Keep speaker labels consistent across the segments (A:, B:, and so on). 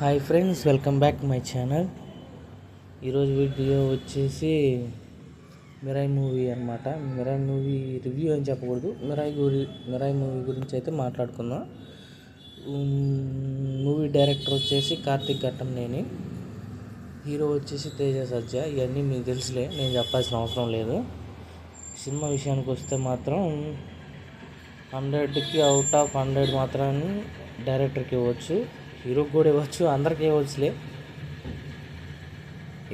A: Hi friends, welcome back my channel. ఈరోజు video వచ్చేసి Mirai movie అనమాట. మిరాయి మూవీ రివ్యూ అని చెప్పకూడదు, మిరాయి మూవీ గురించి అయితే మాట్లాడుకుందాం. మూవీ డైరెక్టర్ వచ్చేసి కార్తిక్ ఘట్టంనేని, హీరో వచ్చేసి తేజ సజ్జా. ఇవన్నీ మీకు తెలుసులే, నేను చెప్పాల్సిన అవసరం లేదు. సినిమా విషయానికి వస్తే మాత్రం 100కి అవుట్ ఆఫ్ 100 మాత్రాన్ని డైరెక్టర్కి ఇవ్వచ్చు, హీరోకి కూడా ఇవ్వచ్చు, అందరికీ ఇవ్వచ్చులే.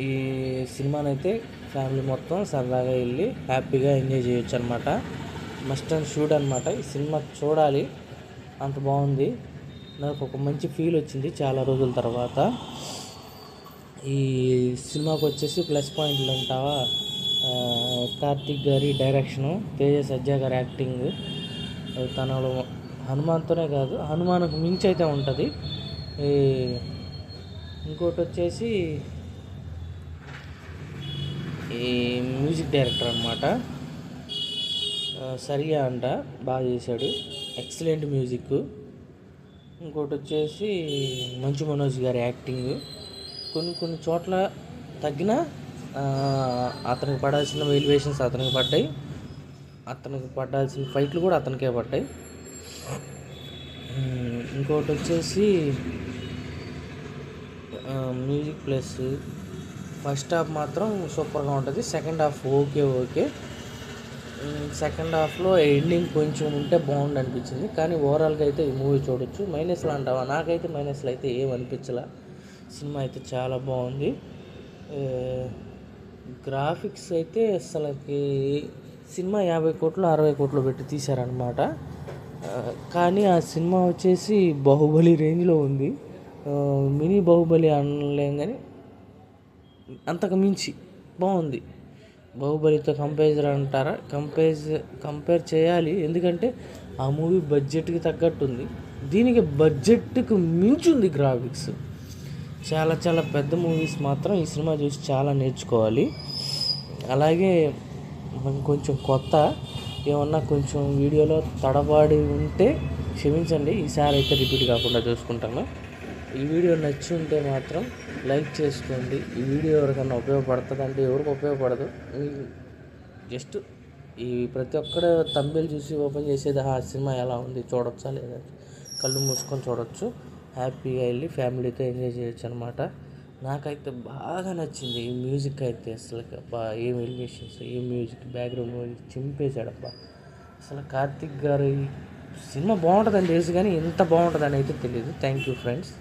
A: ఈ సినిమానైతే ఫ్యామిలీ మొత్తం సరదాగా వెళ్ళి హ్యాపీగా ఎంజాయ్ చేయొచ్చు అనమాట. మస్ట్ అండ్ షూట్ అనమాట. ఈ సినిమా చూడాలి, అంత బాగుంది. నాకు ఒక మంచి ఫీల్ వచ్చింది చాలా రోజుల తర్వాత. ఈ సినిమాకి వచ్చేసి ప్లస్ పాయింట్లు అంటావా, కార్తిక్ గారి డైరెక్షను, తేజ సజ్జా గారి యాక్టింగ్. తనలో హనుమాన్తోనే కాదు, హనుమాన్కు మించి అయితే ఉంటుంది. ఇంకోటి వచ్చేసి ఈ మ్యూజిక్ డైరెక్టర్ అనమాట, సరియా అంట, బాగా చేశాడు, ఎక్సలెంట్ మ్యూజిక్. ఇంకోటి వచ్చేసి మంచు మనోజ్ గారి యాక్టింగ్. కొన్ని చోట్ల తగ్గిన అతనికి పడాల్సిన ఎలివేషన్స్ అతనికి పడ్డాయి, అతనికి పడాల్సిన ఫైట్లు కూడా అతనికే పడ్డాయి. ఇంకోటి వచ్చేసి మ్యూజిక్ ప్లస్ ఫస్ట్ హాఫ్ మాత్రం సూపర్గా ఉంటుంది, సెకండ్ హాఫ్ ఓకే. సెకండ్ హాఫ్లో ఎండింగ్ కొంచెం ఉంటే బాగుండు అనిపించింది, కానీ ఓవరాల్గా అయితే ఈ మూవీ చూడొచ్చు. మైనస్లు అంటావా, నాకైతే మైనస్లు అయితే ఏం అనిపించలే. సినిమా అయితే చాలా బాగుంది. గ్రాఫిక్స్ అయితే అసలుకి సినిమా 50 కోట్లు 60 కోట్లు పెట్టి తీశారనమాట. కానీ ఆ సినిమా వచ్చేసి బాహుబలి రేంజ్లో ఉంది. మినీ బాహుబలి అనలేం, కానీ అంతకు మించి బాగుంది. బాహుబలితో కంపేర్ చేయాలి, ఎందుకంటే ఆ మూవీ బడ్జెట్కి తగ్గట్టు ఉంది, దీనికి బడ్జెట్కి మించి ఉంది గ్రాఫిక్స్. చాలా చాలా పెద్ద మూవీస్ మాత్రం ఈ సినిమా చూసి చాలా నేర్చుకోవాలి. అలాగే కొంచెం కొత్త ఏమన్నా కొంచెం వీడియోలో తడబాడి ఉంటే క్షమించండి, ఈసారి అయితే రిపీట్ కాకుండా చూసుకుంటాను. ఈ వీడియో నచ్చి ఉంటే మాత్రం లైక్ చేసుకోండి. ఈ వీడియో ఎవరికన్నా ఉపయోగపడుతుంది అంటే ఎవరికి ఉపయోగపడదు, జస్ట్ ఈ ప్రతి ఒక్కరు థంబ్నెయిల్ చూసి ఓపెన్ చేసేది ఆ సినిమా ఎలా ఉంది చూడొచ్చా లేదా, కళ్ళు మూసుకొని చూడొచ్చు, హ్యాపీగా వెళ్ళి ఫ్యామిలీతో ఎంజాయ్ చేయొచ్చు అనమాట. నాకైతే బాగా నచ్చింది ఈ మ్యూజిక్ అయితే. అసలు అబ్బా, ఏం ఎలివేషన్స్, ఏం మ్యూజిక్, బ్యాక్గ్రౌండ్ మ్యూజిక్ చింపేశాడబ్బా. అసలు కార్తిక్ గారు సినిమా బాగుంటుందని తెలుసు, కానీ ఇంత బాగుంటుందని అయితే తెలియదు. Thank you friends.